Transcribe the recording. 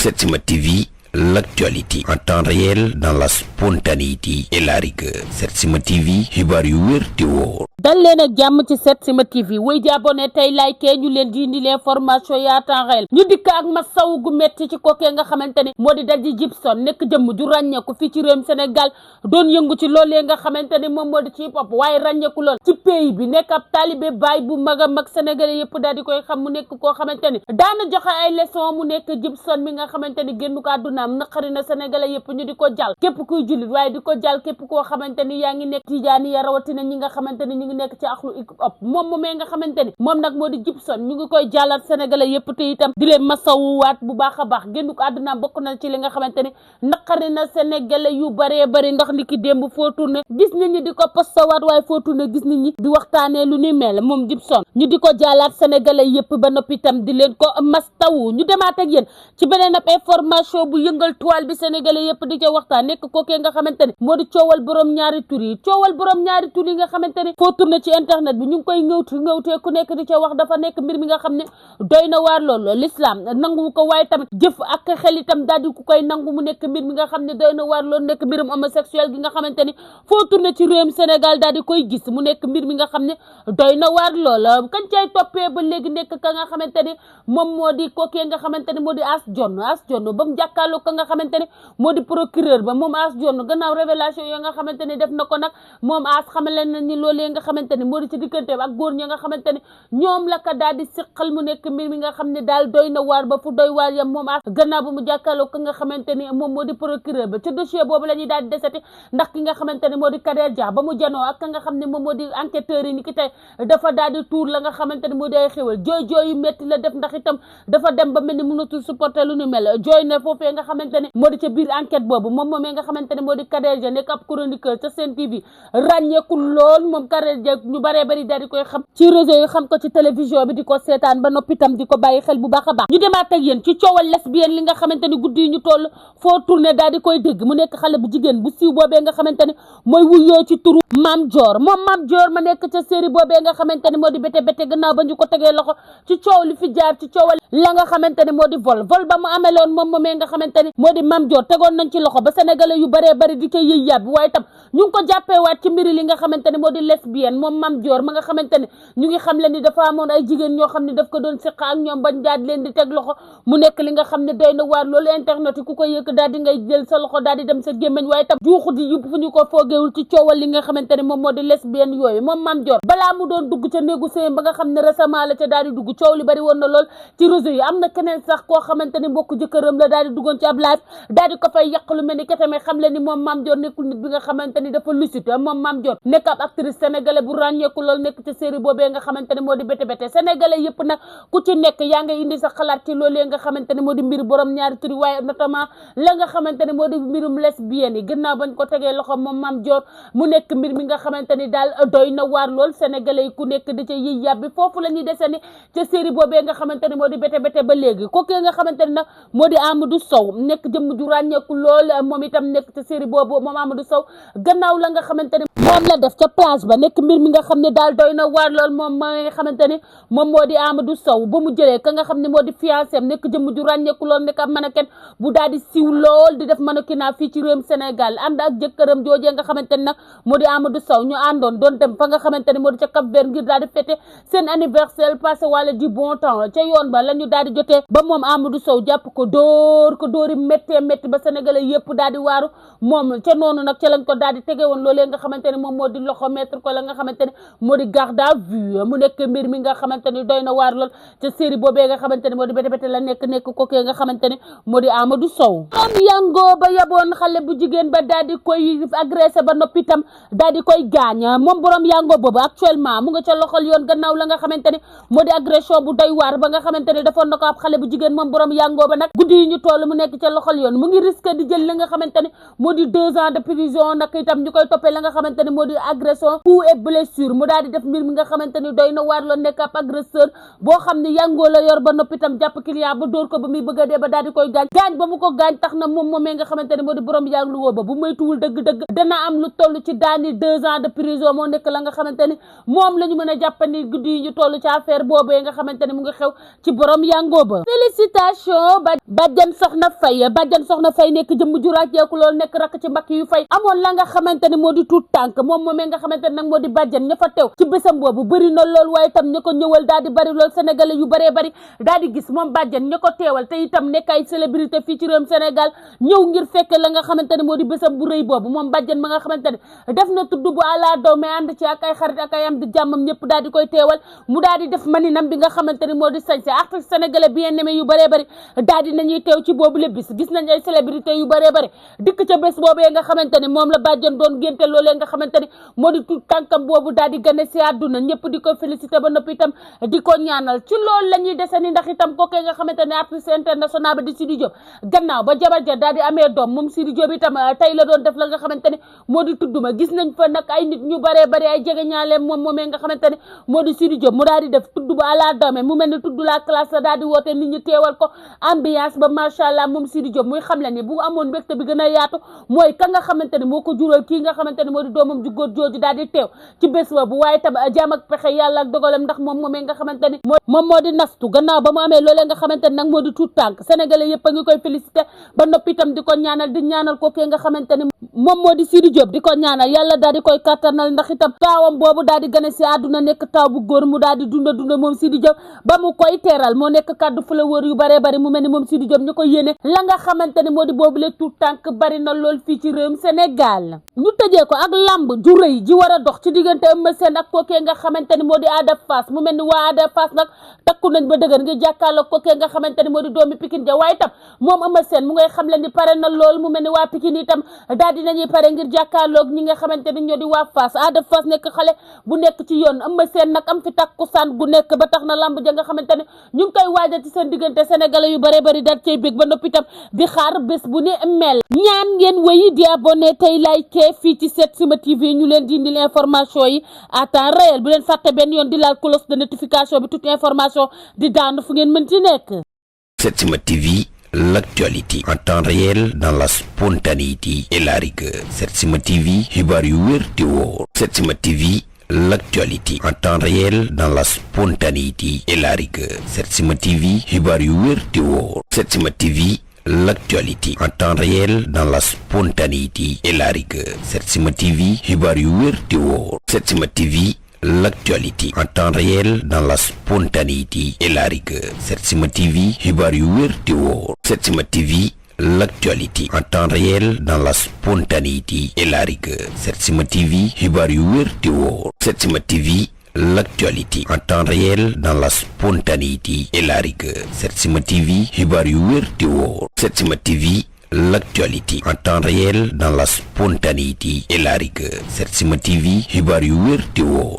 Setsima TV, l'actualité en temps réel dans la spontanéité et la rigueur. Setsima TV, xibaar yu wér te wóor. dal leen ak jàmm ci Setsima TV wéy di abonné tey like ñu leen di indi l'information ya temps réel ñu dikk ak masaw gu metti ci kookee nga xamante ni moo di Dadji Djibson nekk jëmm ju ràññeeku fii ci réewum Sénégal doon yëngu ci loolee nga xamante ni moom moo di ci hip hop waaye ràññeeku lool ci pays bi nekk ab taalibe baay bu mag a mag sénégalais yëpp daal di koy xam mu nekk koo xamante ni daana joxe ay leçon mu nekk Djibson mi nga xamante ni génn ko àddunaam naqari na sénégalais yëpp ñu di ko jàll képp kuy jullit waaye di ko jàll képp koo xamante ni yaa ngi nekk tijaani ya rawatina ñi nga xamante ni ñu ngi nekk ci axlu hip hop moom moomee nga xamante ni moom nag moo di Djibson ñu ngi koy jàllal sénégalais yëpp te itam di leen masawuwaat bu baax a baax génn ko àdduna bokk na ci li nga xamante ni naqari na sénégalais yu baree bari ndax ni ki démb foo tourné gis nit ñi di ko postawaat waaye foo tourné gis nit ñi di waxtaanee lu ni mel moom Djibson ñu di ko jàllaat sénégalais yëpp ba noppi itam di leen ko mastawu ñu demaat ak yéen ci beneen ab information bu yëngal toile bi sénégalais yëpp di ca waxtaan nekk kookee nga xamante ni moo di coowal borom ñaari tur yi nga xamante ni foo tourné ci internet bi ñu ngi koy ngëwtee ku nekk di ca wax dafa nekk mbir mi nga xam ne doy na waar loolu l'islam nangu ko waaye tamit jëf ak xel itam daal di ku koy nangu mu nekk mbir mi nga xam ne doy na waar loolu nekk mbirum homosexuel gi nga xamante ni foo tourné ci réewum Sénégal daal di koy gis mu nekk mbir mi nga xam ne doy na waar loolu kañ cay toppee ba léegi nekk ka nga xamante ni moom moo di kookee nga xamante ni moo di As Jon ba mu jàkkaarloo ka nga xamante ni moo di procureur ba moom As Jon gannaaw révélation yoo nga xamante ni def na ko nag moom As xamale na ni loolee nga xamante ni moo di ci diggante ak góor ñi nga xamante ni ñoom la ka daal di siqal mu nekk mbir mi nga xam ne daal doy na waar ba fu doy waar yam moom As gannaaw ba mu jàkkaarloo ka nga xamante ni moom moo di procureur ba ci dossier boobu la ñuy daal di desati ndax ki nga xamante ni moo di Kader Dia ba mu janoo ak ka nga xam ne moom moo di enquêteurs yi ni ki tey dafa daal di tuur la nga xamante ni moo di ay xéwal jooy yu métti la def ndax itam dafa dem ba mel ni mënatul supporter lu ni mel jooy na foofee nga xamante ni moo di ca biir enquête boobu moom moomee nga xamante ni moo di Kader Dia nekk ab chroniqueur ca Sen TV ràññeeku lool moom Kader Dia ñu baree bari daal di koy xam ci réseau yi xam ko ci télévision bi di ko seetaan ba noppi tam di ko bàyyi xel bu baax a baax ñu demaat ak yéen ci coowal lesbienne li nga xamante ni guddi yi ñu toll foo tourné daal di koy dégg mu nekk xale bu jigéen bu siiw boobee nga xamante ni mooy wuyoo ci turu Mame Dior moom Mame Dior ma nekk ca série boobee nga xamante ni moo di bété gannaaw ba ñu ko tegee loxo ci coow li fi jaar ci coowal la nga xamante ni moo di vol ba mu ameloon moom moomee nga xamante ni moo di Mame Dior tegoon nañ ci loxo ba sénégalais yu baree bari di ca yëy yàbbi waaye tam ñu ngi ko jàppeewaat ci mbiri li nga xamante ni moo di lesbienne moom Mame Dior ma nga xamante ni ñu ngi xam leen ni dafa amoon ay jigéen ñoo xam ne daf ko doon siqa ak ñoom bañ daal leen di teg loxo mu nekk li nga xam ne doy na waar loolu internet yi ku ko yëkk daal di ngay jël sa loxo daal di dem sa gémmiñ waaye tam juuxu di yëpp fu ñu ko foogeewul ci coowal li nga xamante ni moom moo di lesbienne yooyu moom Mame Dior balaa mu doon dugg ca néegu sëyam ba nga xam ne récemment la ca daal di dugg coow li bari woon na lool ci réseau yi am na keneen sax koo xamante ni mbokk jëkkëram la daal di duggoon ci ab live daal di ko fay yàq lu mel ni ketame xam leen ni moom Mame Dior nekkul nit bi nga xamante ni dafa lucide moom Mame Dior nekk ab actrice sénégalais bu ràññeeku lool nekk ci série boobee nga xamante ni moo di bété sénégalais yëpp nag ku ci nekk yaa ngay indi sa xalaat ci loolee nga xamante ni moo di mbir borom ñaari turi waaye notamment la nga xamante ni moo di mbirum lesbienne yi gannaaw bañ ko tegee loxo moom Mame Dior mu nekk mbir mi nga xamante ni daal doy na waar lool sénégalais yi ku nekk di ca yiy yàbbi foofu la ñuy deseni ca série boobee nga xamante ni moo di bété ba léegi kookee nga xamante ni nag moo di Amadou Sow nekk jëmm ju ràññeeku lool moom itam nekk ca série boobu moom Amadou Sow gannaaw la nga xamante ni moom la def ca plage ba nekk mbir mi nga xam ne daal doy na waar lool moom ma nga xamante ni moom moo di Amadou Sow ba mu jëlee ka nga xam ne moo di fiancé am nekk jëmm ju ràññeeku lool nekk ab mannequin bu daal di siw lool di def mannequinat fii ci réewum Sénégal ànd ak jëkkëram joojee nga xamante ni nag moo di Amadou Sow ñu àndoon doon dem fa nga xamante ni moo di ca Cap Vert ngir daal di fêter seen anniversaire passé wala du bon temps ca yoon ba la ñu daal di jotee ba moom Amadou Sow jàpp ko dóori métti ba sénégalais yëpp daal di waaru moom ca noonu nag ca lañ ko daal di tege woon loolee nga xamante ni moom moo di loxo mettre ko la nga xamante ni moo di garde à vue mu nekk mbir mi nga xamante ni doy na waar lool ca série boobee nga xamante ni moo di bété la nekk kookee nga xamante ni moo di Amadou Sow moom yango ba yaboon xale bu jigéen ba daal di koy agressé ba noppi itam daal di koy gaañ moom borom yango boobu actuellement mu nga ca loxol yoon gannaaw la nga xamante ni moo di agression bu doy waar ba nga xamante ni defoon na ko ab xale bu jigéen moom borom yango ba nag guddi yi ñu toll mu nekk nekk ca loxol yoon mu ngi risque di jël li nga xamante ni moo di 2 ans de prison nag itam ñu koy toppee la nga xamante ni moo di agression coup et blessure mu daal di def mbir mi nga xamante ni doy na waar la nekk ab agresseur boo xam ne yàngoo la yor ba noppi itam jàpp client ba dóor ko ba muy bëgg a dee ba daal di koy gaañ ba mu ko gaañ tax na moom moomee nga xamante ni moo di borom yàgg lu woo ba bu moytuwul dëgg-dëgg dana am lu toll ci daani 2 ans de prison moo nekk la nga xamante ni moom la ñu mën a jàppandi guddi yi ñu toll ci affaire boobee nga xamante ni mu ngi xew ci borom yàngoo ba félicitation bàjjan soxna fay nekk jëmm ju ràcceeku loolu nekk rakk ci mbakk yu fay amoon la nga xamante ni moo di tuut tànk moom moomee nga xamante ni nag moo di bàjjan ña fa teew ci bésam boobu bëri na lool waaye itam ña ko ñëwal daal di bëri lool sénégalais yu bëree bëri daal di gis moom bàjjan ña ko teewal te itam nekk ay célébrité fii ci réewum Sénégal ñëw ngir fekke la nga xamante ni moo di bésam bu rëy boobu moom bàjjan ma nga xamante ni def na tudd bu àla daw mais ànd ci ak ay xarit ak ay am di jàmmam ñëpp daal di koy teewal mu daal di def maninam bi nga xamante ni moo di sañse artiste sénégalais bien aimé yu bëree bëri daal di nañuy teew ci boobu lépp bis gis nañ ay célébrité yu bëree bëri dikk ca bés boobee nga xamante ni moom la bàjjan doon génte loolee nga xamante ni moo di tuut tànkam boobu daal di gane si àdduna ñëpp di ko félicité ba noppi itam di ko ñaanal ci loolu la ñuy dese ni ndax itam kookee nga xamante ne artiste international ba di Sidi Diop gannaaw ba jabar ja daal di amee doom moom Sidi Diop itam tey la doon def la nga xamante ni moo di tudduma gis nañ fa nag ay nit ñu bëree bëri ay jege ñaaleem moom moomee nga xamante ni moo di Sidi Diop mu daal di def tudd ba àla doome mu mel ni tudd la classe la daal di woote nit ñi teewal ko ambiance ba macha allah moom Sidi Diop muy xam le ni bu amoon mbégte bi gën a yaatu mooy ka nga xamante ni moo ko jural kii nga xamante ni moo di doomam ju góor jooju daal di teew ci bés ba bu waaye tam jaam ak pexe yàlla ak dogalam ndax moom moomee nga xamante ni moom moo di nastu gannaaw ba mu amee loolee nga xamante ni nag moo di tuut tànk sénégalais yëpp a ngi koy félicité ba noppi itam di ko ñaanal di ñaanal ko kee nga xamante ni moom moo di Sidi Diop di ko ñaanal yàlla daal di koy kattanal ndax itam taawam boobu daal di gane si àdduna nekk taw bu góor mu daal di dunda moom Sidi Diop ba mu koy teeral moo nekk kaddu fleur yu baree bari mu mel ni moom Sidi Diop ñu ko yéene la nga xamante ni moo di boobu le tuut tànk bari na lool fii ci réewum Sénégal ñu tëjee ko ak lamb ju rëy ji war a dox ci diggante Eumeu Sène ak kookee nga xamante ni moo di Ada Fass mu mel ni waa Ada Fass nag takku nañ ba dëgër ngir jàkkaarloo kookee nga xamante ni moo di doomi Pikine ja waaye itam moom Eumeu Sène mu ngay xam le ni pare na lool mu mel ni waa Pikine itam daal di nañuy pare ngir jàkkaarloog ñi nga xamante ni ñoo di waa Fass Ada Fass nekk xale bu nekk ci yoon Eumeu Sène nag am fi takkusaan gu nekk ba tax na lamb ja nga xamante ni ñu ngi koy waajal ci seen diggante sénégalais yu bare bari daal cay bég ba noppi itam di xaar bés bu ne mel ñaan ngeen wéyi di abonné tey like fii ci Setsima TV ñu leen di indil information yi à temps réel bu leen fàtte benn yoon di laal cloche de notification bi toute information di daanu fu ngeen mën ci nekk. Setsima TV, l'actualité en temps réel dans la spontanéité et la rigueur. Setsima TV, xibaar yu wér te wóor. Setsima TV, l'actualité en temps réel dans la spontanéité et la rigueur. Setsima TV, xibaar yu wér te wóor. Setsima TV, l'actualité en temps réel dans la spontanéité et la rigueur. Setsima TV, xibaar yu wér te wóor. Setsima TV, l'actualité en temps réel dans la spontanéité et la rigueur. Setsima TV, xibaar yu wér te wóor. Setsima TV, l'actualité en temps réel dans la spontanéité et la rigueur. Setsima TV, xibaar yu wér te wóor. Setsima TV, l'actualité en temps réel dans la spontanéité et la rigueur. Setsima TV, xibaar yu wér te wóor. Setsima TV, l'actualité en temps réel dans la spontanéité et la rigueur. Setsima TV, xibaar yu wér te wóor.